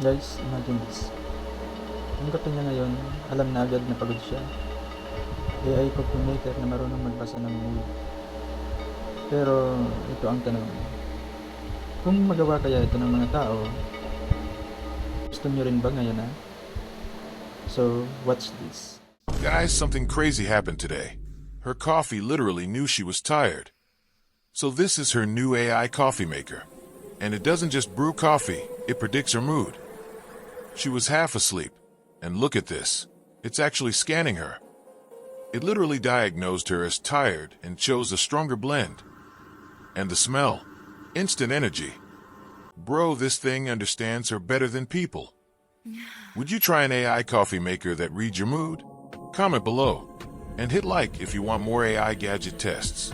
Guys, imagine this. Ang kape niya ngayon, alam na agad na pagod siya. AI coffee maker na marunong magbasa ng mood. Pero ito ang tanong. Kung magawa kaya ito ng mga tao, gusto nyo rin ba ngayon na? So, watch this. Guys, something crazy happened today. Her coffee literally knew she was tired. So this is her new AI coffee maker. And it doesn't just brew coffee, it predicts her mood. She was half asleep. And look at this. It's actually scanning her. It literally diagnosed her as tired and chose a stronger blend. And the smell. Instant energy. Bro, this thing understands her better than people. Would you try an AI coffee maker that reads your mood? Comment below. And hit like if you want more AI gadget tests.